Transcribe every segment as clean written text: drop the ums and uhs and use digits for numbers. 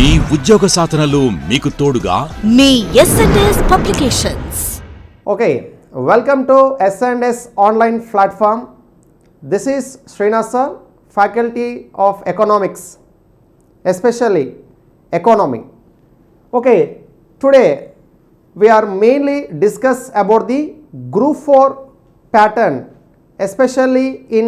మీ ఉద్యోగ సాధనలో మీకు తోడుగా మీ S&S publications. Okay, welcome to S&S online platform. This is Srinath sir, Faculty of Economics, especially Economy. Okay, today we are mainly discuss about the Group 4 pattern, especially in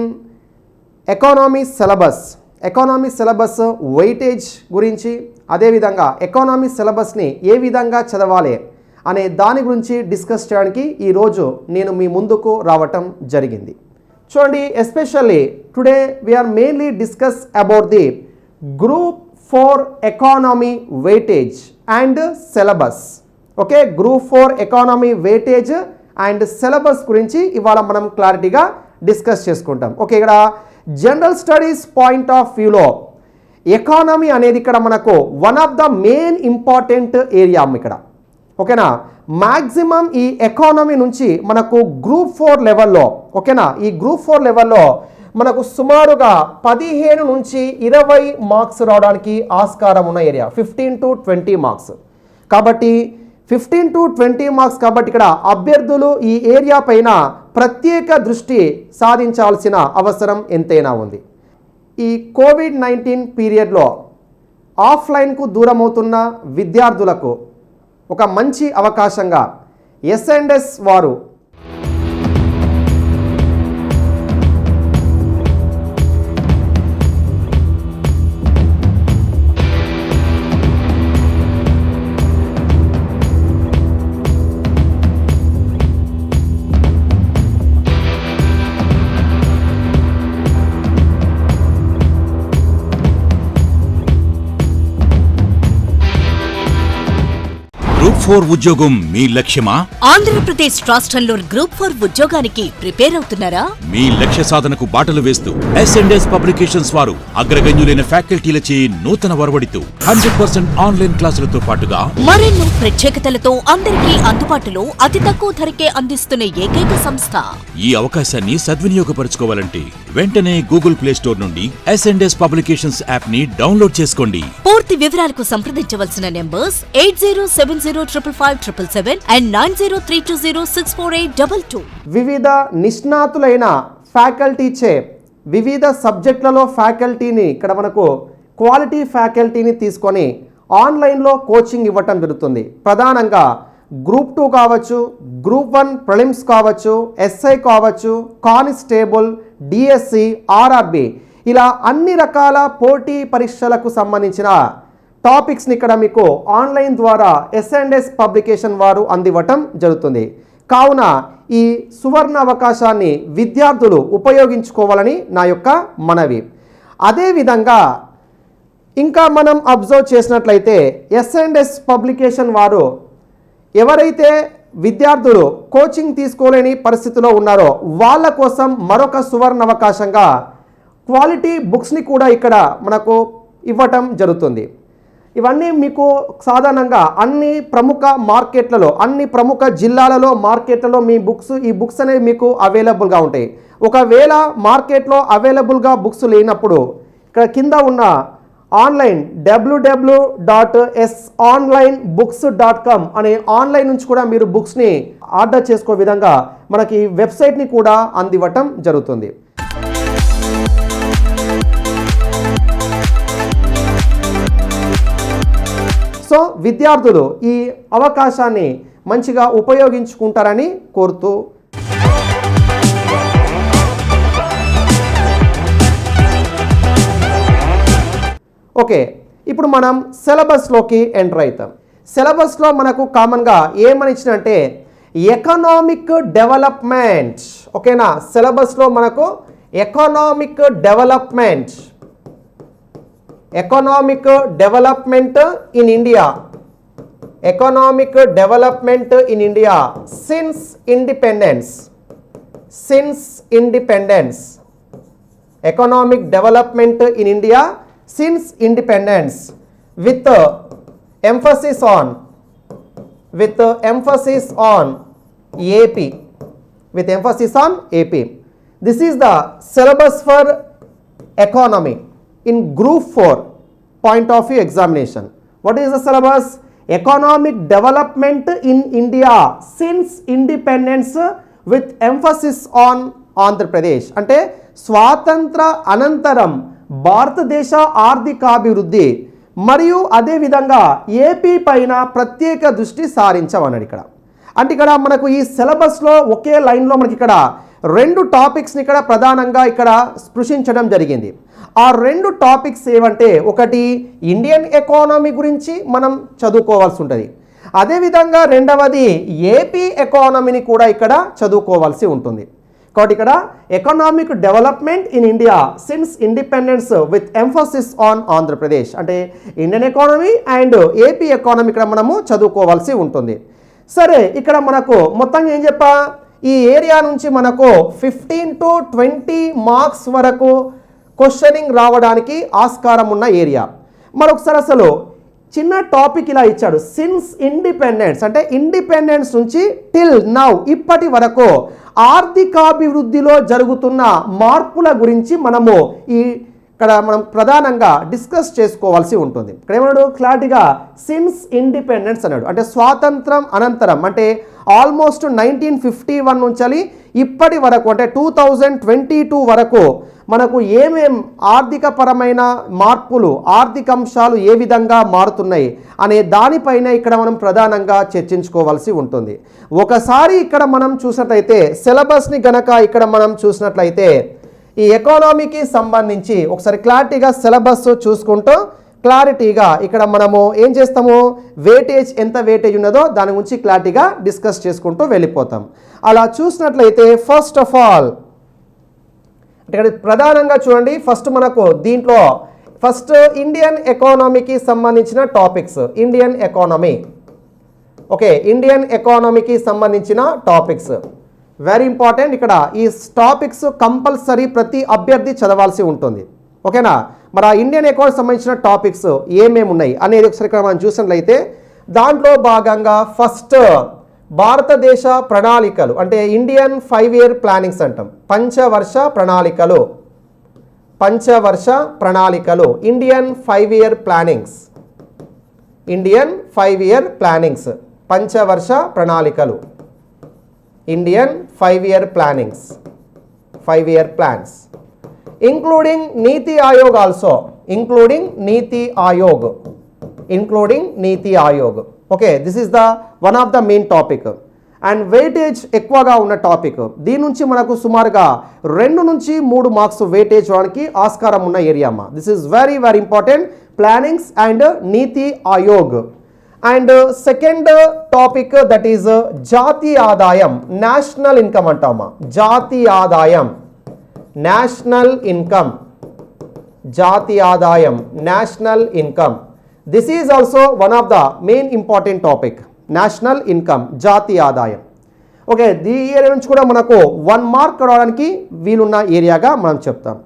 Economy syllabus. Economy syllabus weightage గురించి, అదేవిధంగా economy సిలబస్ని ఏ విధంగా చదవాలి అనే దాని గురించి discuss చేయడానికి ఈరోజు నేను మీ ముందుకు రావటం జరిగింది. చూడండి, especially today we are mainly discuss about the group 4 economy weightage and syllabus. Okay, group 4 economy weightage and syllabus గురించి ఇవాళ మనం క్లారిటీగా డిస్కస్ చేసుకుంటాం. ఓకే, ఇక్కడ జనరల్ స్టడీస్ పాయింట్ ఆఫ్ వ్యూలో ఎకానమీ అనేది ఇక్కడ మనకు one of the main important area ఇక్కడ. ఓకేనా, మ్యాక్సిమం ఈ ఎకానమీ నుంచి మనకు గ్రూప్ 4 లెవెల్లో, ఓకేనా, ఈ గ్రూప్ 4 లెవెల్లో మనకు సుమారుగా 15 నుంచి 20 మార్క్స్ రావడానికి ఆస్కారం ఉన్న ఏరియా, 15 to 20 మార్క్స్. కాబట్టి 15 to 20 మార్క్స్ కాబట్టి ఇక్కడ అభ్యర్థులు ఈ ఏరియా పైన ప్రత్యేక దృష్టి సాధించాల్సిన అవసరం ఎంతైనా ఉంది. ఈ కోవిడ్-19 పీరియడ్లో ఆఫ్లైన్కు దూరమవుతున్న విద్యార్థులకు ఒక మంచి అవకాశంగా S&S వారు గ్రూప్ 4 ఉద్యోగం మీ లక్ష్యమా? ఆంధ్రప్రదేశ్ రాష్ట్రంలో గ్రూప్ 4 ఉద్యోగానికి ప్రిపేర్ అవుతున్నారా? మీ లక్ష్య సాధనకు బాటలు వేస్తూ S&S పబ్లికేషన్స్ వారు అగ్రగణ్యులైన ఫ్యాకల్టీలచే నూతన వరవడితో 100% ఆన్లైన్ క్లాసులతో పాటుగా మరెన్నో ప్రత్యేకతలతో అందరికీ అందుబాటులో అతి తక్కువ ధరకే అందిస్తున్న ఏకైక సంస్థ. ఈ అవకాశాన్ని సద్వినియోగపరచుకోవాలంటే వెంటనే గూగుల్ ప్లే స్టోర్ నుండి S&S పబ్లికేషన్స్ యాప్ ని డౌన్లోడ్ చేసుకోండి. పూర్తి వివరాలకు సంప్రదించవలసిన నెంబర్స్ 8070557777 and 9032064822. వివిధ నిష్ణాతులైన ఫ్యాకల్టీచే వివిధ సబ్జెక్టులలో ఫ్యాకల్టీని ఇక్కడ మనకు క్వాలిటీ ఫ్యాకల్టీని తీసుకొని ఆన్లైన్లో కోచింగ్ ఇవ్వటం జరుగుతుంది. ప్రధానంగా గ్రూప్ 2 కావచ్చు, గ్రూప్ 1 ప్రిలిమ్స్ కావచ్చు, SI కావచ్చు, కానిస్టేబుల్, DSC, RRB ఇలా అన్ని రకాల పోటీ పరీక్షలకు సంబంధించిన టాపిక్స్ని ఇక్కడ మీకు ఆన్లైన్ ద్వారా S&S పబ్లికేషన్ వారు అందివ్వటం జరుగుతుంది. కావున ఈ సువర్ణ అవకాశాన్ని విద్యార్థులు ఉపయోగించుకోవాలని నా యొక్క మనవి. అదేవిధంగా ఇంకా మనం అబ్జర్వ్ చేసినట్లయితే S&S పబ్లికేషన్ వారు ఎవరైతే విద్యార్థులు కోచింగ్ తీసుకోలేని పరిస్థితిలో ఉన్నారో వాళ్ళ కోసం మరొక సువర్ణ అవకాశంగా క్వాలిటీ బుక్స్ని కూడా ఇక్కడ మనకు ఇవ్వటం జరుగుతుంది. ఇవన్నీ మీకు సాధారణంగా అన్ని ప్రముఖ మార్కెట్లలో, అన్ని ప్రముఖ జిల్లాలలో మార్కెట్లలో ఈ బుక్స్ అనేవి మీకు అవైలబుల్గా ఉంటాయి. ఒకవేళ మార్కెట్లో అవైలబుల్గా బుక్స్ లేనప్పుడు ఇక్కడ కింద ఉన్న ఆన్లైన్ www.sonlinebooks.com అనే ఆన్లైన్ నుంచి కూడా మీరు బుక్స్ని ఆర్డర్ చేసుకో విధంగా మనకి వెబ్సైట్ని కూడా అందివ్వటం జరుగుతుంది. సో విద్యార్థులు ఈ అవకాశాన్ని మంచిగా ఉపయోగించుకుంటారని కోరుతూ, ఓకే, ఇప్పుడు మనం సిలబస్లోకి ఎంటర్ అవుతాం. సిలబస్లో మనకు కామన్గా ఏమని ఇచ్చినంటే ఎకనామిక్ డెవలప్మెంట్. ఓకేనా, సిలబస్లో మనకు economic development in India, economic development in India since independence, economic development in India since independence with emphasis on AP. This is the syllabus for economy in group 4 point of view examination. What is the syllabus? Economic development in India since independence with emphasis on Andhra Pradesh. అంటే స్వాతంత్ర అనంతరం భారతదేశ ఆర్థికాభివృద్ధి మరియు అదేవిధంగా AP పైన ప్రత్యేక దృష్టి సారించామన్నాడు ఇక్కడ. అంటే ఇక్కడ మనకు ఈ సిలబస్లో ఒకే లైన్లో మనకి ఇక్కడ 2 టాపిక్స్ని ఇక్కడ ప్రధానంగా ఇక్కడ స్పృశించడం జరిగింది. ఆ 2 టాపిక్స్ ఏమంటే, ఒకటి ఇండియన్ ఎకానమీ గురించి మనం చదువుకోవాల్సి ఉంటుంది, అదేవిధంగా రెండవది ఏపీ ఎకానమీని కూడా ఇక్కడ చదువుకోవాల్సి ఉంటుంది. కాబట్టి ఇక్కడ economic development in India since independence with emphasis on Andhra Pradesh, అంటే Indian economy and AP economy ఇక్కడ మనము చదువుకోవాల్సి ఉంటుంది. సరే, ఇక్కడ మనకు మొత్తంగా ఏం చెప్పా, ఈ ఏరియా నుంచి మనకు 15 to 20 మార్క్స్ వరకు క్వశ్చనింగ్ రావడానికి ఆస్కారం ఉన్న ఏరియా. మరొకసారి అసలు చిన్న టాపిక్ ఇలా ఇచ్చాడు, సిన్స్ ఇండిపెండెన్స్ అంటే ఇండిపెండెన్స్ నుంచి టిల్ నౌ ఇప్పటి వరకు ఆర్థికాభివృద్ధిలో జరుగుతున్న మార్పుల గురించి మనము ఇక్కడ మనం ప్రధానంగా డిస్కస్ చేసుకోవాల్సి ఉంటుంది. ఇక్కడ ఏమన్నాడు క్లారిటీగా, సిన్స్ ఇండిపెండెన్స్ అన్నాడు, అంటే స్వాతంత్రం అనంతరం, అంటే ఆల్మోస్ట్ 1951 నుంచి ఇప్పటి వరకు అంటే 2022 వరకు మనకు ఏమేం ఆర్థిక పరమైన మార్పులు, ఆర్థిక అంశాలు ఏ విధంగా మారుతున్నాయి అనే దానిపైన ఇక్కడ మనం ప్రధానంగా చర్చించుకోవాల్సి ఉంటుంది. ఒకసారి ఇక్కడ మనం చూసినట్లయితే సిలబస్ని గనక ఇక్కడ మనం చూసినట్లయితే ఈ ఎకానమీకి సంబంధించి ఒకసారి క్లారిటీగా సిలబస్ చూసుకుంటూ క్లారిటీగా ఇక్కడ మనము ఏం చేస్తాము, వెయిటేజ్ ఎంత వెయిటేజ్ ఉన్నదో దాని గురించి క్లారిటీగా డిస్కస్ చేసుకుంటూ వెళ్ళిపోతాం. అలా చూసినట్లయితే ఫస్ట్ ఆఫ్ ఆల్ ఇక్కడ ప్రధానంగా చూడండి, ఫస్ట్ మనకు దీంట్లో ఫస్ట్ ఇండియన్ ఎకానమీకి సంబంధించిన topics, Indian economy, okay, Indian ఎకానమీకి సంబంధించిన టాపిక్స్ వెరీ ఇంపార్టెంట్. ఇక్కడ ఈ టాపిక్స్ కంపల్సరీ ప్రతి అభ్యర్థి చదవాల్సి ఉంటుంది, ఓకేనా. మరి ఆ ఇండియన్ ఎకానమీకి సంబంధించిన టాపిక్స్ ఏమేమి ఉన్నాయి అనేది ఒకసారి ఇక్కడ మనం చూసినట్లయితే దాంట్లో భాగంగా ఫస్ట్ భారతదేశ ప్రణాళికలు, అంటే ఇండియన్ 5-year ప్లానింగ్స్ అంటాం, పంచవర్ష ప్రణాళికలు, పంచవర్ష ప్రణాళికలు, Indian 5-year plannings, Indian 5-year plannings, పంచవర్ష ప్రణాళికలు, Indian 5-year plannings, 5-year plans, including NITI Aayog also, including NITI Aayog, including NITI Aayog. Okay, this is the one of the main topic and weightage ఎక్కువగా ఉన్న topic. దీని నుంచి మనకు సుమారుగా 2 నుంచి 3 మార్క్స్ వెయిటేజ్ రావడానికి ఆస్కారం ఉన్న ఏరియా అమ్మా. This is very very important, plannings and NITI Aayog. And second topic that is జాతీయ ఆదాయం, నేషనల్ ఇన్కమ్ అంటామా, జాతీయ ఆదాయం, నేషనల్ ఇన్కమ్, జాతీయ ఆదాయం, national income. This is also one of the main important topic, national income, జాతీయ ఆదాయం. ఓకే, ఈ ఏరియా నుంచి కూడా మనకు 1 మార్క్ రావడానికి వీలున్న ఏరియాగా మనం చెప్తాం.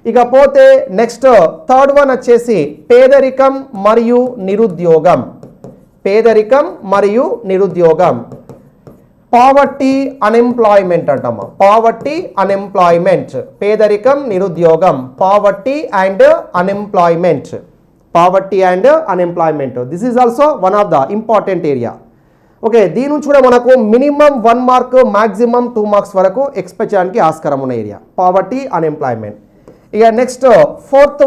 ఇకపోతే నెక్స్ట్ థర్డ్ వన్ వచ్చేసి పేదరికం మరియు నిరుద్యోగం, పేదరికం మరియు నిరుద్యోగం, పావర్టీ అన్ఎంప్లాయ్మెంట్ అంటామా, పావర్టీ అన్ఎంప్లాయ్మెంట్, పేదరికం నిరుద్యోగం, poverty and unemployment, poverty and unemployment. This is also one of the important area. Okay, దీని నుంచి కూడా మనకు మినిమం 1 మార్క్, మ్యాక్సిమం 2 మార్క్స్ వరకు ఎక్స్పెక్ట్ చేయడానికి ఆస్కారం ఉన్న ఏరియా, పావర్టీ అన్ఎంప్లాయ్మెంట్. ఇక నెక్స్ట్ ఫోర్త్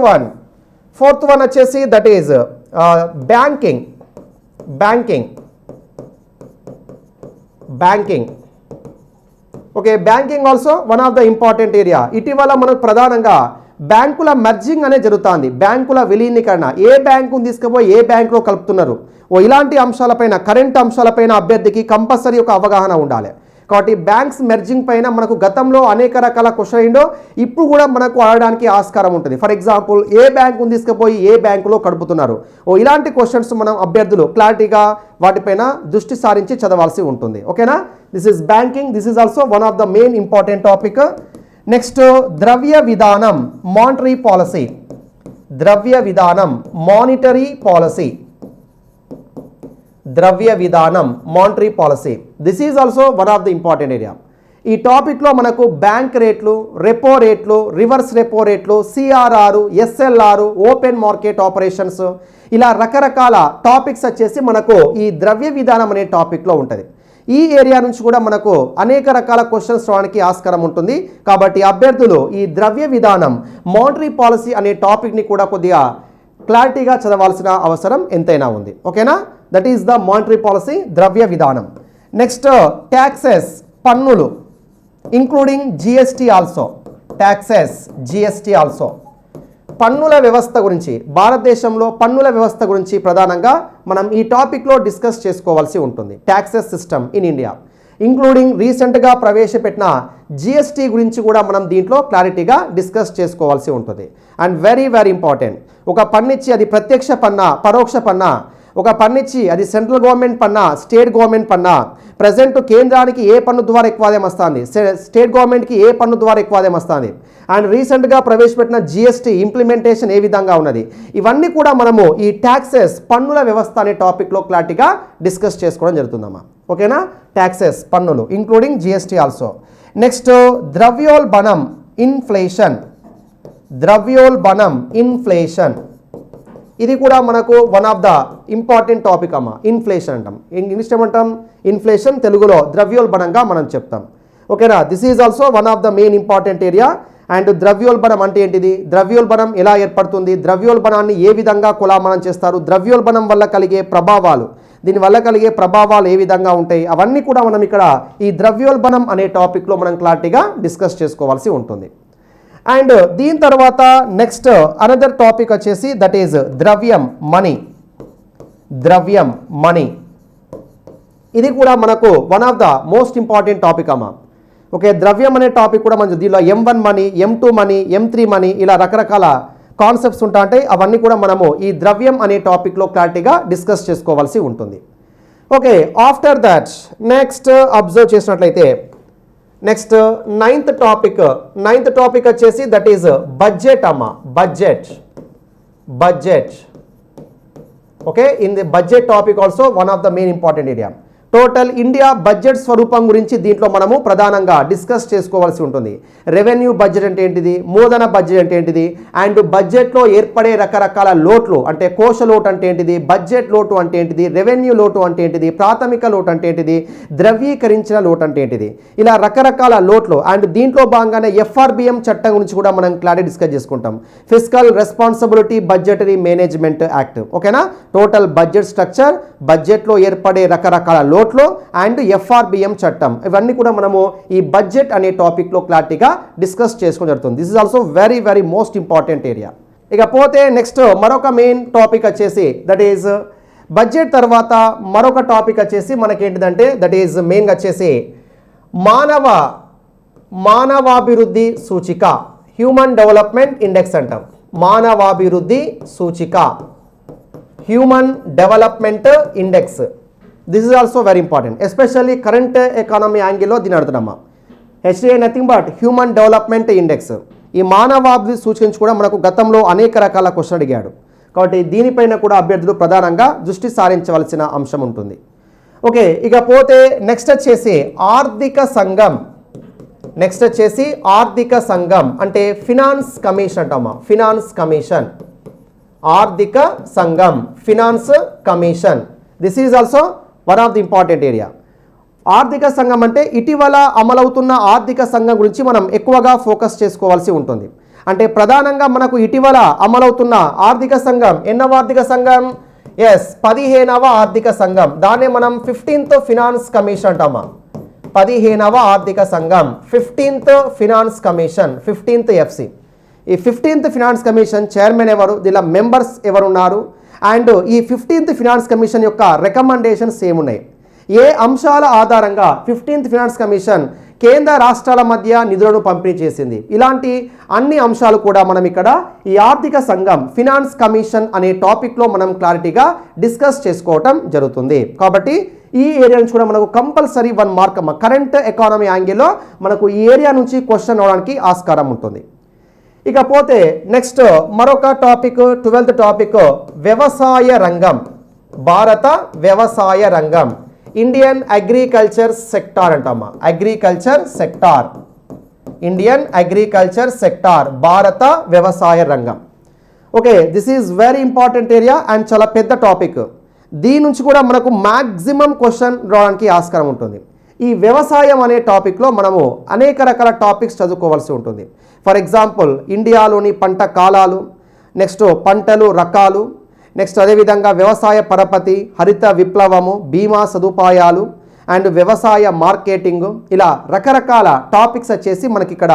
వన్ వచ్చేసి that is banking, banking, banking. Okay, banking also one of the important area. ఇటీవల మనకు ప్రధానంగా బ్యాంకుల మెర్జింగ్ అనేది జరుగుతుంది, బ్యాంకుల విలీనీకరణ, ఏ బ్యాంకును తీసుకుపోయి ఏ బ్యాంకులో కలుపుతున్నారు, ఇలాంటి అంశాలపైన, కరెంట్ అంశాలపైన అభ్యర్థికి కంపల్సరీ ఒక అవగాహన ఉండాలి. కాబట్టి బ్యాంక్స్ మెర్జింగ్ పైన మనకు గతంలో అనేక రకాల క్వశ్చన్ అయిందో ఇప్పుడు కూడా మనకు అడగడానికి ఆస్కారం ఉంటుంది. ఫర్ ఎగ్జాంపుల్, ఏ బ్యాంకును తీసుకుపోయి ఏ బ్యాంకులో కడుపుతున్నారు, ఇలాంటి క్వశ్చన్స్ మనం అభ్యర్థులు క్లారిటీగా వాటిపైన దృష్టి సారించి చదవాల్సి ఉంటుంది. ఓకేనా, this is banking, this is also one of the main important topic. Next ద్రవ్య విధానం, మానిటరీ పాలసీ, ద్రవ్య విధానం, మానిటరీ పాలసీ, ద్రవ్య విధానం, monetary policy. This is also one of the important area. ఈ టాపిక్లో మనకు బ్యాంక్ రేట్లు, రెపో రేట్లు, రివర్స్ రెపో రేట్లు, CRR, SLR, open market operations, ఇలా రకరకాల టాపిక్స్ వచ్చేసి మనకు ఈ ద్రవ్య విధానం అనే టాపిక్లో ఉంటుంది. ఈ ఏరియా నుంచి కూడా మనకు అనేక రకాల క్వశ్చన్స్ రావడానికి ఆస్కారం ఉంటుంది. కాబట్టి అభ్యర్థులు ఈ ద్రవ్య విధానం మానిటరీ పాలసీ అనే టాపిక్ని కూడా కొద్దిగా క్లారిటీగా చదవాల్సిన అవసరం ఎంతైనా ఉంది. ఓకేనా? That is the monetary policy, ద్రవ్య విధానం. నెక్స్ట్ ట్యాక్సెస్, పన్నులు, including GST also. Taxes, GST also. పన్నుల వ్యవస్థ గురించి, భారతదేశంలో పన్నుల వ్యవస్థ గురించి ప్రధానంగా మనం ఈ టాపిక్లో డిస్కస్ చేసుకోవాల్సి ఉంటుంది. Taxes system in India, including రీసెంట్గా ప్రవేశపెట్టిన జిఎస్టీ గురించి కూడా మనం దీంట్లో క్లారిటీగా డిస్కస్ చేసుకోవాల్సి ఉంటుంది. అండ్ వెరీ వెరీ ఇంపార్టెంట్, ఒక పన్నిచ్చి అది ప్రత్యక్ష పన్నా, పరోక్ష పన్నా, ఒక పన్నిచ్చి అది సెంట్రల్ గవర్నమెంట్ పన్నా, స్టేట్ గవర్నమెంట్ పన్నా, ప్రజెంట్ కేంద్రానికి ఏ పన్ను ద్వారా ఎక్కువ ఆదాయం వస్తుంది, స్టేట్ గవర్నమెంట్కి ఏ పన్ను ద్వారా ఎక్కువ ఆదాయం వస్తుంది, అండ్ రీసెంట్గా ప్రవేశపెట్టిన జిఎస్టీ ఇంప్లిమెంటేషన్ ఏ విధంగా ఉన్నది, ఇవన్నీ కూడా మనము ఈ ట్యాక్సెస్, పన్నుల వ్యవస్థ అనే టాపిక్లో క్లారిటీగా డిస్కస్ చేసుకోవడం జరుగుతుందమ్మా. ఓకేనా? ట్యాక్సెస్, పన్నులు, ఇంక్లూడింగ్ జిఎస్టీ ఆల్సో. నెక్స్ట్ ద్రవ్యోల్బణం, ఇన్ఫ్లేషన్. ద్రవ్యోల్బణం, ఇన్ఫ్లేషన్, ఇది కూడా మనకు one of the important topic అమ్మా. ఇన్ఫ్లేషన్ అంటాం, ఇంగ్లీష్ ఏమంటాం? ఇన్ఫ్లేషన్, తెలుగులో ద్రవ్యోల్బణంగా మనం చెప్తాం. ఓకేనా? This is also one of the main important area. And ద్రవ్యోల్బణం అంటే ఏంటిది, ద్రవ్యోల్బణం ఎలా ఏర్పడుతుంది, ద్రవ్యోల్బణాన్ని ఏ విధంగా కొలామనం చేస్తారు, ద్రవ్యోల్బణం వల్ల కలిగే ప్రభావాలు, దీనివల్ల కలిగే ప్రభావాలు ఏ విధంగా ఉంటాయి, అవన్నీ కూడా మనం ఇక్కడ ఈ ద్రవ్యోల్బణం అనే టాపిక్లో మనం క్లారిటీగా డిస్కస్ చేసుకోవాల్సి ఉంటుంది. అండ్ దీని తర్వాత నెక్స్ట్ అనదర్ టాపిక్ వచ్చేసి దట్ ఈజ్ ద్రవ్యం, మనీ. ద్రవ్యం, మనీ, ఇది కూడా మనకు one of the most important topic అమ్మా. ఓకే, ద్రవ్యం అనే టాపిక్ కూడా మనకు దీనిలో M1 money, M2 money, M3 money, ఇలా రకరకాల కాన్సెప్ట్స్ ఉంటాయి. అవన్నీ కూడా మనము ఈ ద్రవ్యం అనే టాపిక్లో క్లారిటీగా డిస్కస్ చేసుకోవాల్సి ఉంటుంది. Okay, after that next observe చేసినట్లయితే నెక్స్ట్ నైన్త్ టాపిక్ వచ్చేసి దట్ ఈజ్ బడ్జెట్ అమ్మా. Budget. Okay, in the budget topic also one of the main important area. Total India budget స్వరూపం గురించి దీంట్లో మనము ప్రధానంగా డిస్కస్ చేసుకోవాల్సి ఉంటుంది. రెవెన్యూ బడ్జెట్ అంటే ఏంటిది, మూలధన బడ్జెట్ అంటే ఏంటిది, అండ్ బడ్జెట్లో ఏర్పడే రకరకాల లోట్లు అంటే కోశ లోటు అంటే ఏంటిది, బడ్జెట్ లోటు అంటే ఏంటిది, రెవెన్యూ లోటు అంటే ఏంటిది, ప్రాథమిక లోటు అంటే ఏంటిది, ద్రవ్యీకరించిన లోటు అంటే ఏంటిది, ఇలా రకరకాల లోట్లు. అండ్ దీంట్లో భాగంగానే FRBM చట్టం గురించి కూడా మనం క్లారిటీ డిస్కస్ చేసుకుంటాం. Fiscal responsibility budgetary management act. ఓకేనా? టోటల్ బడ్జెట్ స్ట్రక్చర్, బడ్జెట్లో ఏర్పడే రకరకాల లోట్లు అండ్ FRBM చట్టం, ఇవన్నీ కూడా మనము ఈ బడ్జెట్ అనే టాపిక్లో క్లారిటీగా డిస్కస్ చేసుకోవడం జరుగుతుంది. This is also very very most important area. ఇకపోతే నెక్స్ట్ మరొక మెయిన్ టాపిక్ వచ్చేసి దట్ ఈజ్ బడ్జెట్ తర్వాత మరొక టాపిక్ వచ్చేసి మనకేంటిదంటే దట్ ఈజ్ మెయిన్గా వచ్చేసి మానవాభివృద్ధి సూచిక, హ్యూమన్ డెవలప్మెంట్ ఇండెక్స్ అంటాం. మానవాభివృద్ధి సూచిక, human development index. This is also very important, especially current economy యాంగిల్లో దీని అడుగుతున్నామా. HDI nothing but human development index. ఈ మానవాభివృద్ధి సూచించి కూడా మనకు గతంలో అనేక రకాల క్వశ్చన్ అడిగాడు. కాబట్టి దీనిపైన కూడా అభ్యర్థులు ప్రధానంగా దృష్టి సారించవలసిన అంశం ఉంటుంది. ఓకే, ఇకపోతే నెక్స్ట్ వచ్చేసి ఆర్థిక సంఘం. అంటే ఫినాన్స్ కమిషన్ అంటామా. ఫినాన్స్ కమిషన్, ఆర్థిక సంఘం, finance commission. This is also one of the important area. ఆర్థిక సంఘం అంటే ఇటీవల అమలవుతున్న ఆర్థిక సంఘం గురించి మనం ఎక్కువగా ఫోకస్ చేసుకోవాల్సి ఉంటుంది. అంటే ప్రధానంగా మనకు ఇటీవల అమలవుతున్న ఆర్థిక సంఘం ఎన్నవ ఆర్థిక సంఘం? 15వ ఆర్థిక సంఘం. దాన్నే మనం 15th ఫినాన్స్ కమిషన్ అంటామా. 15వ ఆర్థిక సంఘం, 15th finance commission, 15th FC. ఈ 15th ఫినాన్స్ కమిషన్ చైర్మన్ ఎవరు, దీనిలో మెంబర్స్ ఎవరున్నారు, అండ్ ఈ 15th ఫినాన్స్ కమిషన్ యొక్క రికమెండేషన్స్ ఏమున్నాయి, ఏ అంశాల ఆధారంగా 15th ఫినాన్స్ కమిషన్ కేంద్ర రాష్ట్రాల మధ్య నిధులను పంపిణీ చేసింది, ఇలాంటి అన్ని అంశాలు కూడా మనం ఇక్కడ ఈ ఆర్థిక సంఘం ఫినాన్స్ కమిషన్ అనే టాపిక్లో మనం క్లారిటీగా డిస్కస్ చేసుకోవటం జరుగుతుంది. కాబట్టి ఈ ఏరియా నుంచి కూడా మనకు కంపల్సరీ 1 మార్క్ అమ్మ. కరెంట్ ఎకానమీ యాంగిల్లో మనకు ఈ ఏరియా నుంచి క్వశ్చన్ అవడానికి ఆస్కారం ఉంటుంది. ఇకపోతే నెక్స్ట్ మరొక టాపిక్ 12th టాపిక్ వ్యవసాయ రంగం. భారత వ్యవసాయ రంగం, ఇండియన్ అగ్రికల్చర్ సెక్టార్ అంటామా. Agriculture sector, Indian agriculture sector, భారత వ్యవసాయ రంగం. Okay, this is very important area and చాలా పెద్ద టాపిక్. దీని నుంచి కూడా మనకు మ్యాక్సిమం క్వశ్చన్ రావడానికి ఆస్కారం ఉంటుంది. ఈ వ్యవసాయం అనే టాపిక్లో మనము అనేక రకాల టాపిక్స్ చదువుకోవాల్సి ఉంటుంది. ఫర్ ఎగ్జాంపుల్ ఇండియాలోని పంట కాలాలు, నెక్స్ట్ పంటలు రకాలు, నెక్స్ట్ అదేవిధంగా వ్యవసాయ పరపతి, హరిత విప్లవము, బీమా సదుపాయాలు అండ్ వ్యవసాయ మార్కెటింగ్, ఇలా రకరకాల టాపిక్స్ వచ్చేసి మనకి ఇక్కడ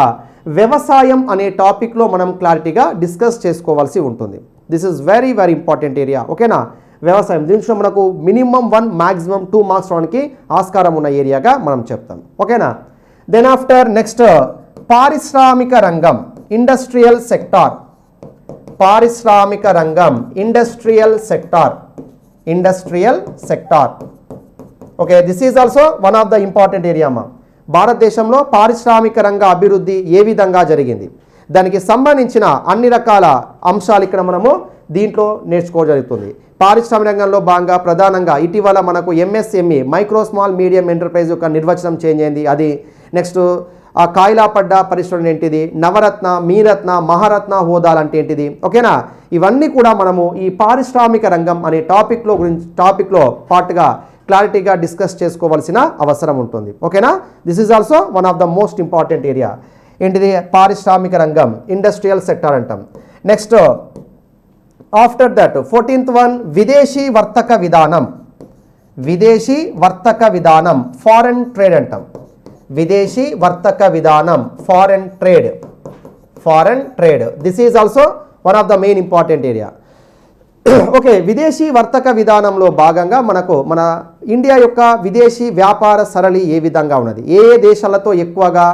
వ్యవసాయం అనే టాపిక్లో మనం క్లారిటీగా డిస్కస్ చేసుకోవాల్సి ఉంటుంది. This is very very important area. ఓకేనా, వ్యవసాయం దీంట్లో మనకు మినిమం 1 మ్యాక్సిమం 2 మార్క్స్ రావడానికి ఆస్కారం ఉన్న ఏరియాగా మనం చెప్తాం. ఓకేనా, దెన్ ఆఫ్టర్ నెక్స్ట్ పారిశ్రామిక రంగం, ఇండస్ట్రియల్ సెక్టార్. పారిశ్రామిక రంగం, industrial sector, industrial sector. Okay, this is also one of the important area అమ్మా. భారతదేశంలో పారిశ్రామిక రంగ అభివృద్ధి ఏ విధంగా జరిగింది, దానికి సంబంధించిన అన్ని రకాల అంశాలు ఇక్కడ మనము దీంట్లో నేర్చుకోవడం జరుగుతుంది. పారిశ్రామిక రంగంలో భాగంగా ప్రధానంగా ఇటీవల మనకు MSME micro small medium enterprise యొక్క నిర్వచనం చేంజ్ అయింది. అది నెక్స్ట్ ఆ కాయిలాపడ్డ పరిశ్రమ ఏంటిది, నవరత్న, మీరత్న, మహారత్న హోదాలు అంటే ఏంటిది. ఓకేనా, ఇవన్నీ కూడా మనము ఈ పారిశ్రామిక రంగం అనే టాపిక్లో పార్ట్గా క్లారిటీగా డిస్కస్ చేసుకోవాల్సిన అవసరం ఉంటుంది. ఓకేనా, this is also one of the most important area. ఏంటిది, పారిశ్రామిక రంగం, ఇండస్ట్రియల్ సెక్టార్ అంటాం. Next after that 14th one, విదేశీ వర్తక విధానం. విదేశీ వర్తక విధానం, ఫారెన్ ట్రేడ్ అంటాం. విదేశీ వర్తక విధానం, foreign trade, foreign trade. This is also one of the main important area. Okay, విదేశీ వర్తక విధానంలో భాగంగా మనకు మన ఇండియా యొక్క విదేశీ వ్యాపార సరళి ఏ విధంగా ఉన్నది, ఏ ఏ దేశాలతో ఎక్కువగా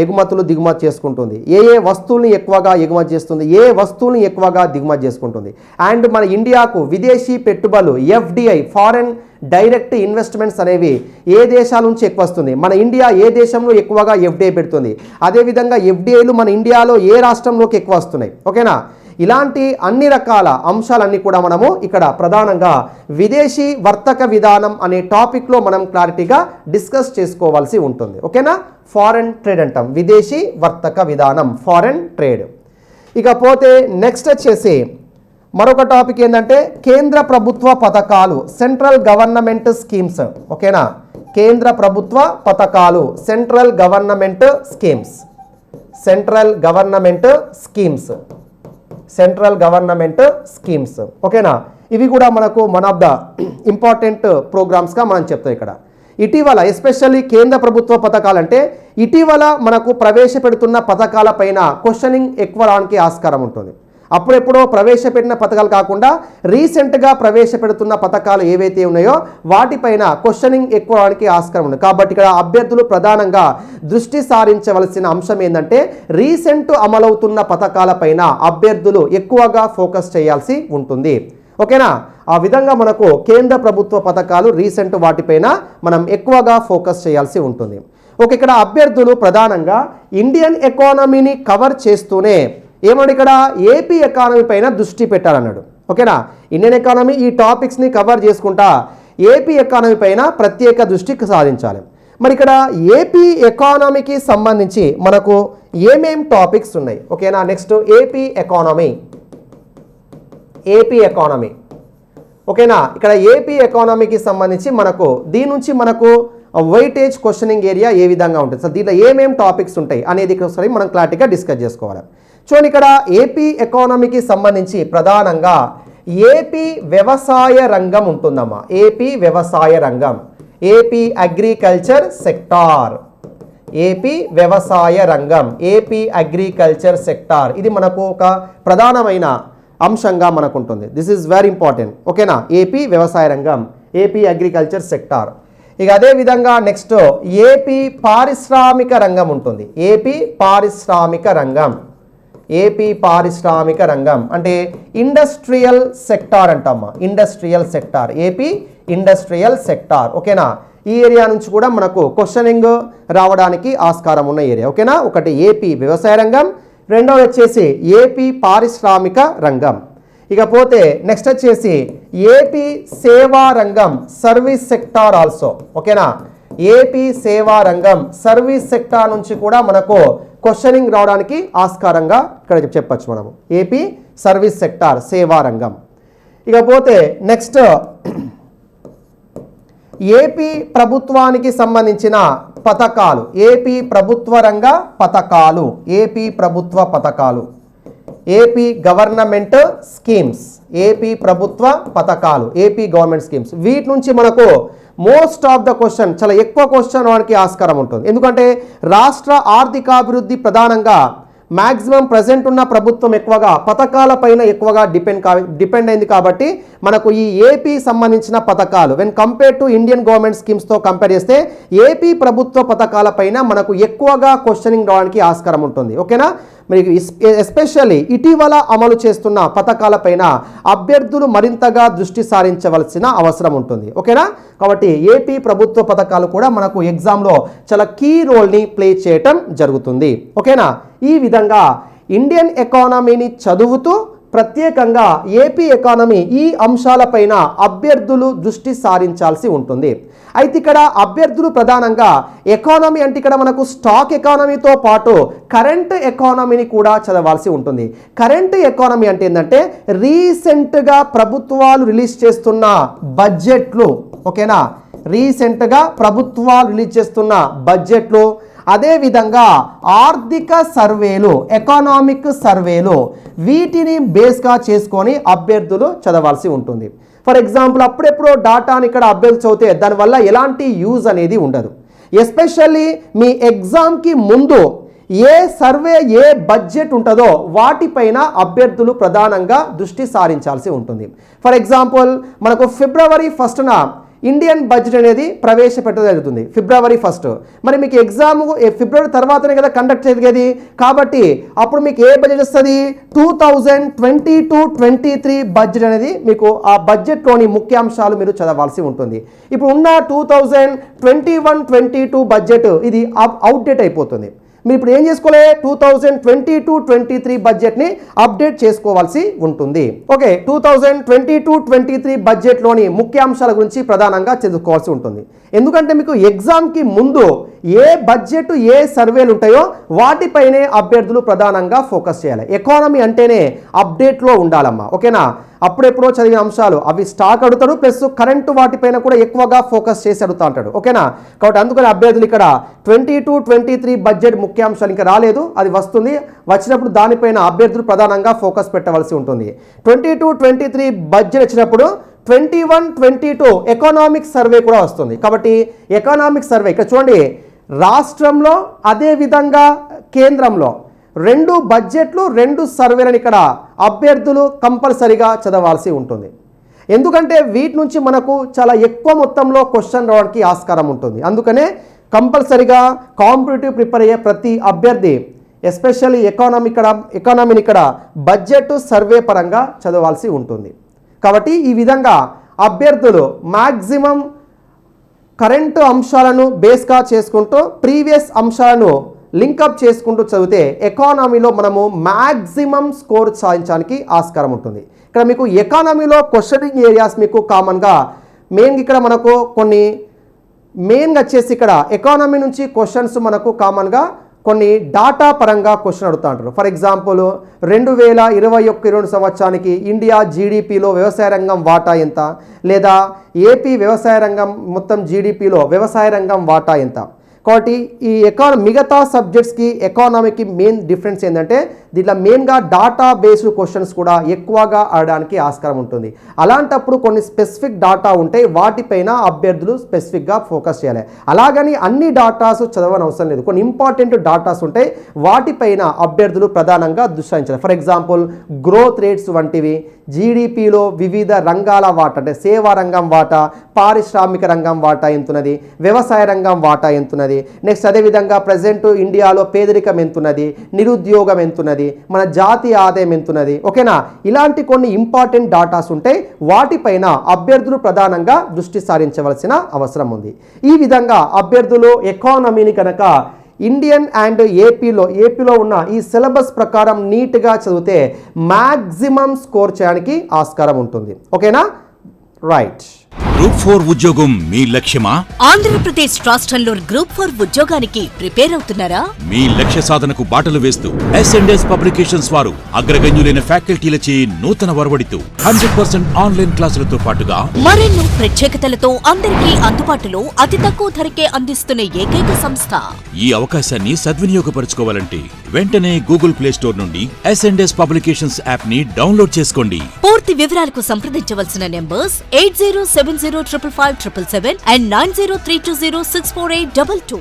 ఎగుమతులు దిగుమతి చేసుకుంటుంది, ఏ ఏ వస్తువుల్ని ఎక్కువగా ఎగుమతి చేస్తుంది, ఏ వస్తువుల్ని ఎక్కువగా దిగుమతి చేసుకుంటుంది, అండ్ మన ఇండియాకు విదేశీ పెట్టుబడులు ఎఫ్డిఐ, ఫారెన్ డైరెక్ట్ ఇన్వెస్ట్మెంట్స్ అనేవి ఏ దేశాల నుంచి ఎక్కువ వస్తుంది, మన ఇండియా ఏ దేశంలో ఎక్కువగా ఎఫ్డిఐ పెడుతుంది, అదేవిధంగా ఎఫ్డిఐలు మన ఇండియాలో ఏ రాష్ట్రంలోకి ఎక్కువ వస్తున్నాయి. ఓకేనా, ఇలాంటి అన్ని రకాల అంశాలన్నీ కూడా మనము ఇక్కడ ప్రధానంగా విదేశీ వర్తక విధానం అనే టాపిక్లో మనం క్లారిటీగా డిస్కస్ చేసుకోవాల్సి ఉంటుంది. ఓకేనా, ఫారెన్ ట్రేడ్ అంటాం, విదేశీ వర్తక విధానం, ఫారెన్ ట్రేడ్. ఇకపోతే నెక్స్ట్ వచ్చేసి మరొక టాపిక్ ఏంటంటే కేంద్ర ప్రభుత్వ పథకాలు, సెంట్రల్ గవర్నమెంట్ స్కీమ్స్. ఓకేనా, కేంద్ర ప్రభుత్వ పథకాలు, central government schemes, central government schemes, central government schemes. ఓకేనా, ఇవి కూడా మనకు వన్ ఆఫ్ ద ఇంపార్టెంట్ ప్రోగ్రామ్స్గా మనం చెప్తాం. ఇక్కడ ఇటీవల ఎస్పెషల్లీ కేంద్ర ప్రభుత్వ పథకాలు అంటే ఇటీవల మనకు ప్రవేశపెడుతున్న పథకాల పైన క్వశ్చనింగ్ ఎక్కువ రావడానికి ఆస్కారం ఉంటుంది. అప్పుడెప్పుడో ప్రవేశపెట్టిన పథకాలు కాకుండా రీసెంట్గా ప్రవేశపెడుతున్న పథకాలు ఏవైతే ఉన్నాయో వాటిపైన క్వశ్చనింగ్ ఎక్కువ రావడానికి ఆస్కారం ఉంది. కాబట్టి ఇక్కడ అభ్యర్థులు ప్రధానంగా దృష్టి సారించవలసిన అంశం ఏంటంటే రీసెంట్ అమలవుతున్న పథకాలపైన అభ్యర్థులు ఎక్కువగా ఫోకస్ చేయాల్సి ఉంటుంది. ఓకేనా, ఆ విధంగా మనకు కేంద్ర ప్రభుత్వ పథకాలు రీసెంట్ వాటిపైన మనం ఎక్కువగా ఫోకస్ చేయాల్సి ఉంటుంది. ఓకే, ఇక్కడ అభ్యర్థులు ప్రధానంగా ఇండియన్ ఎకానమీని కవర్ చేస్తూనే ఏమన్నాడు, ఇక్కడ ఏపీ ఎకానమీ పైన దృష్టి పెట్టాలన్నాడు. ఓకేనా, ఇండియన్ ఎకానమీ ఈ టాపిక్స్ని కవర్ చేసుకుంటా ఏపీ ఎకానమీ పైన ప్రత్యేక దృష్టి సాధించాలి. మరి ఇక్కడ ఏపీ ఎకానమీకి సంబంధించి మనకు ఏమేం టాపిక్స్ ఉన్నాయి. ఓకేనా, next AP economy, AP economy. ఓకేనా, ఇక్కడ ఏపీ ఎకానమీకి సంబంధించి మనకు దీని నుంచి మనకు వెయిటేజ్ క్వశ్చనింగ్ ఏరియా ఏ విధంగా ఉంటుంది, సో దీంట్లో ఏమేం టాపిక్స్ ఉంటాయి అనేది ఒకసారి మనం క్లారిటీగా డిస్కస్ చేసుకోవాలి. చూడండి, ఇక్కడ ఏపీ ఎకానమీకి సంబంధించి ప్రధానంగా ఏపీ వ్యవసాయ రంగం ఉంటుందమ్మా. ఏపీ వ్యవసాయ రంగం, ఏపీ అగ్రికల్చర్ సెక్టార్, ఏపీ వ్యవసాయ రంగం, ఏపీ అగ్రికల్చర్ సెక్టార్. ఇది మనకు ఒక ప్రధానమైన అంశంగా మనకు ఉంటుంది. This is very important. ఓకేనా, ఏపీ వ్యవసాయ రంగం, ఏపీ అగ్రికల్చర్ సెక్టార్. ఇక అదే విధంగా నెక్స్ట్ ఏపీ పారిశ్రామిక రంగం ఉంటుంది. ఏపీ పారిశ్రామిక రంగం, ఏపీ పారిశ్రామిక రంగం అంటే ఇండస్ట్రియల్ సెక్టార్ అంటామా, industrial sector, AP industrial sector. ఓకేనా, ఈ ఏరియా నుంచి కూడా మనకు క్వశ్చనింగ్ రావడానికి ఆస్కారం ఉన్న ఏరియా. ఓకేనా, ఒకటి ఏపీ వ్యవసాయ రంగం, రెండవది వచ్చేసి ఏపీ పారిశ్రామిక రంగం. ఇకపోతే నెక్స్ట్ వచ్చేసి ఏపీ సేవా రంగం, సర్వీస్ సెక్టార్ ఆల్సో. ఓకేనా, ఏపీ సేవా రంగం, సర్వీస్ సెక్టార్ నుంచి కూడా మనకు క్వశ్చనింగ్ రావడానికి ఆస్కారంగా ఇక్కడ చెప్పచ్చు మనము. ఏపీ సర్వీస్ సెక్టార్, సేవా రంగం. ఇకపోతే నెక్స్ట్ ఏపీ ప్రభుత్వానికి సంబంధించిన పథకాలు, ఏపీ ప్రభుత్వ రంగ పథకాలు, ఏపీ ప్రభుత్వ పథకాలు, ఏపీ గవర్నమెంట్ స్కీమ్స్, ఏపీ ప్రభుత్వ పథకాలు, ఏపీ గవర్నమెంట్ స్కీమ్స్. వీటి నుంచి మనకు మోస్ట్ ఆఫ్ ద క్వశ్చన్, చాలా ఎక్కువ క్వశ్చన్ రావడానికి ఆస్కారం ఉంటుంది. ఎందుకంటే రాష్ట్ర ఆర్థికాభివృద్ధి ప్రధానంగా మ్యాక్సిమం ప్రజెంట్ ఉన్న ప్రభుత్వం ఎక్కువగా పథకాల పైన ఎక్కువగా డిపెండ్ అయింది. కాబట్టి మనకు ఈ ఏపీ సంబంధించిన పథకాలు when compare to Indian government స్కీమ్స్తో కంపేర్ చేస్తే ఏపీ ప్రభుత్వ పథకాల పైన మనకు ఎక్కువగా క్వశ్చనింగ్ రావడానికి ఆస్కారం ఉంటుంది. ఓకేనా. మరి ఎస్పెషల్లీ ఇటీవల అమలు చేస్తున్న పథకాలపైన అభ్యర్థులు మరింతగా దృష్టి సారించవలసిన అవసరం ఉంటుంది. ఓకేనా. కాబట్టి ఏపీ ప్రభుత్వ పథకాలు కూడా మనకు ఎగ్జామ్లో చాలా కీ రోల్ని ప్లే చేయటం జరుగుతుంది. ఓకేనా. ఈ విధంగా ఇండియన్ ఎకానమీని చదువుతూ ప్రత్యేకంగా ఏపీ ఎకానమీ ఈ అంశాలపైన అభ్యర్థులు దృష్టి సారించాల్సి ఉంటుంది. అయితే ఇక్కడ అభ్యర్థులు ప్రధానంగా ఎకానమీ అంటే ఇక్కడ మనకు స్టాక్ ఎకానమీతో పాటు కరెంట్ ఎకానమీని కూడా చదవాల్సి ఉంటుంది. కరెంట్ ఎకానమీ అంటే ఏంటంటే రీసెంట్గా ప్రభుత్వాలు రిలీజ్ చేస్తున్న బడ్జెట్లు. ఓకేనా. రీసెంట్గా ప్రభుత్వాలు రిలీజ్ చేస్తున్న బడ్జెట్లు, అదేవిధంగా ఆర్థిక సర్వేలు, ఎకనామిక్ సర్వేలు, వీటిని బేస్గా చేసుకొని అభ్యర్థులు చదవాల్సి ఉంటుంది. ఫర్ ఎగ్జాంపుల్ అప్పుడెప్పుడో డాటాని ఇక్కడ అభ్యర్థులు చదివితే దానివల్ల ఎలాంటి యూజ్ అనేది ఉండదు. ఎస్పెషల్లీ మీ ఎగ్జామ్కి ముందు ఏ సర్వే, ఏ బడ్జెట్ ఉంటుందో వాటిపైన అభ్యర్థులు ప్రధానంగా దృష్టి సారించాల్సి ఉంటుంది. ఫర్ ఎగ్జాంపుల్ మనకు ఫిబ్రవరి 1న ఇండియన్ బడ్జెట్ అనేది ప్రవేశపెట్టడం జరుగుతుంది. ఫిబ్రవరి 1. మరి మీకు ఎగ్జామ్ ఫిబ్రవరి తర్వాతనే కదా కండక్ట్ జరిగేది. కాబట్టి అప్పుడు మీకు ఏ బడ్జెట్ వస్తుంది? 2022-23 బడ్జెట్ అనేది మీకు ఆ బడ్జెట్లోని ముఖ్యాంశాలు మీరు చదవాల్సి ఉంటుంది. ఇప్పుడు ఉన్న 2021-22 బడ్జెట్ ఇది అవుట్డేట్ అయిపోతుంది. మీరు ఇప్పుడు ఏం చేసుకోవాలి? 2022-23 బడ్జెట్ని అప్డేట్ చేసుకోవాల్సి ఉంటుంది. ఓకే. 2022-23 బడ్జెట్లోని ముఖ్యాంశాల గురించి ప్రధానంగా చదువుకోవాల్సి ఉంటుంది. ఎందుకంటే మీకు ఎగ్జామ్కి ముందు ఏ బడ్జెట్, ఏ సర్వేలు ఉంటాయో వాటిపైనే అభ్యర్థులు ప్రధానంగా ఫోకస్ చేయాలి. ఎకానమీ అంటేనే అప్డేట్లో ఉండాలమ్మా. ఓకేనా. అప్పుడెప్పుడో చదివిన అంశాలు అవి స్టాక్ అడుగుతాడు, ప్లస్ కరెంటు వాటిపైన కూడా ఎక్కువగా ఫోకస్ చేసి అడుగుతూ ఉంటాడు. ఓకేనా. కాబట్టి అందుకని అభ్యర్థులు ఇక్కడ 22-23 బడ్జెట్ ముఖ్యాంశాలు ఇంకా రాలేదు, అది వస్తుంది. వచ్చినప్పుడు దానిపైన అభ్యర్థులు ప్రధానంగా ఫోకస్ పెట్టవలసి ఉంటుంది. 22-23 బడ్జెట్ వచ్చినప్పుడు 21-22 ఎకనామిక్ సర్వే కూడా వస్తుంది. కాబట్టి ఎకనామిక్ సర్వే ఇక్కడ చూడండి, రాష్ట్రంలో అదేవిధంగా కేంద్రంలో 2 బడ్జెట్లు, 2 సర్వేలను ఇక్కడ అభ్యర్థులు కంపల్సరిగా చదవాల్సి ఉంటుంది. ఎందుకంటే వీటి నుంచి మనకు చాలా ఎక్కువ మొత్తంలో క్వశ్చన్ రావడానికి ఆస్కారం ఉంటుంది. అందుకనే కంపల్సరిగా కాంపిటేటివ్ ప్రిపేర్ అయ్యే ప్రతి అభ్యర్థి ఎస్పెషల్లీ ఎకానమీని ఇక్కడ బడ్జెట్, సర్వే పరంగా చదవాల్సి ఉంటుంది. కాబట్టి ఈ విధంగా అభ్యర్థులు మ్యాక్సిమం కరెంటు అంశాలను బేస్గా చేసుకుంటూ ప్రీవియస్ అంశాలను లింకప్ చేసుకుంటూ చదివితే ఎకానమీలో మనము మ్యాక్సిమం స్కోర్ సాధించడానికి ఆస్కారం ఉంటుంది. ఇక్కడ మీకు ఎకానమీలో క్వశ్చనింగ్ ఏరియాస్ మీకు కామన్గా మెయిన్గా ఇక్కడ మనకు కొన్ని మెయిన్గా వచ్చేసి ఇక్కడ ఎకానమీ నుంచి క్వశ్చన్స్ మనకు కామన్గా కొన్ని డాటా పరంగా క్వశ్చన్ అడుగుతూ ఉంటారు. ఫర్ ఎగ్జాంపుల్ 2021-22 సంవత్సరానికి ఇండియా జీడిపిలో వ్యవసాయ రంగం వాటా ఎంత, లేదా ఏపీ వ్యవసాయ రంగం మొత్తం జీడిపిలో వ్యవసాయ రంగం వాటా ఎంత. కాబట్టి ఈ మిగతా సబ్జెక్ట్స్కి ఎకానమీకి మెయిన్ డిఫరెన్స్ ఏంటంటే దీంట్లో మెయిన్గా డాటా బేస్డ్ క్వశ్చన్స్ కూడా ఎక్కువగా అడగడానికి ఆస్కారం ఉంటుంది. అలాంటప్పుడు కొన్ని స్పెసిఫిక్ డాటా ఉంటాయి, వాటిపైన అభ్యర్థులు స్పెసిఫిక్గా ఫోకస్ చేయాలి. అలాగని అన్ని డాటాస్ చదవని అవసరం లేదు. కొన్ని ఇంపార్టెంట్ డాటాస్ ఉంటాయి, వాటిపైన అభ్యర్థులు ప్రధానంగా దృష్టి సారించాలి. ఫర్ ఎగ్జాంపుల్ గ్రోత్ రేట్స్ వంటివి, జీడిపిలో వివిధ రంగాల వాటా అంటే సేవా రంగం వాటా, పారిశ్రామిక రంగం వాటా ఎంతున్నది, వ్యవసాయ రంగం వాటా ఎంతున్నది, నెక్స్ట్ అదేవిధంగా ప్రజెంట్ ఇండియాలో పేదరికం ఎంతున్నది, నిరుద్యోగం ఎంతున్నది, మన జాతీయ ఆదాయం ఎంతున్నది. ఓకేనా. ఇలాంటి కొన్ని ఇంపార్టెంట్ డాటాస్ ఉంటాయి, వాటిపైన అభ్యర్థులు ప్రధానంగా దృష్టి సారించవలసిన అవసరం ఉంది. ఈ విధంగా అభ్యర్థులు ఎకానమీని కనుక ఇండియన్ అండ్ ఏపీలో ఉన్న ఈ సిలబస్ ప్రకారం నీట్గా చదివితే మ్యాక్సిమం స్కోర్ చేయడానికి ఆస్కారం ఉంటుంది. ఓకేనా. రైట్. గ్రూప్ 4 ఉద్యోగం మీ లక్ష్యమా? ఆంధ్రప్రదేశ్ రాష్ట్రంలో గ్రూప్ 4 ఉద్యోగానికి ప్రిపేర్ అవుతున్నారా? మీ లక్ష్య సాధనకు బాటలు వేస్తూ S&S పబ్లికేషన్స్ వారు అగ్రగణ్యులైన ఫ్యాకల్టీలచే నూతన వరవడితో 100% ఆన్లైన్ క్లాసులతో పాటుగా మరెన్నో ప్రత్యేకతలతో అందరికీ అందుబాటులో అతి తక్కువ ధరకే అందిస్తున్న ఏకైక సంస్థ. ఈ అవకాశాన్ని సద్వినియోగపరచుకోవాలంటే వెంటనే గూగుల్ ప్లే స్టోర్ నుండి S&S పబ్లికేషన్స్ యాప్ ని డౌన్లోడ్ చేసుకోండి. పూర్తి వివరాలకు సంప్రదించవలసిన నెంబర్స్ 8070555577 and 9032064822.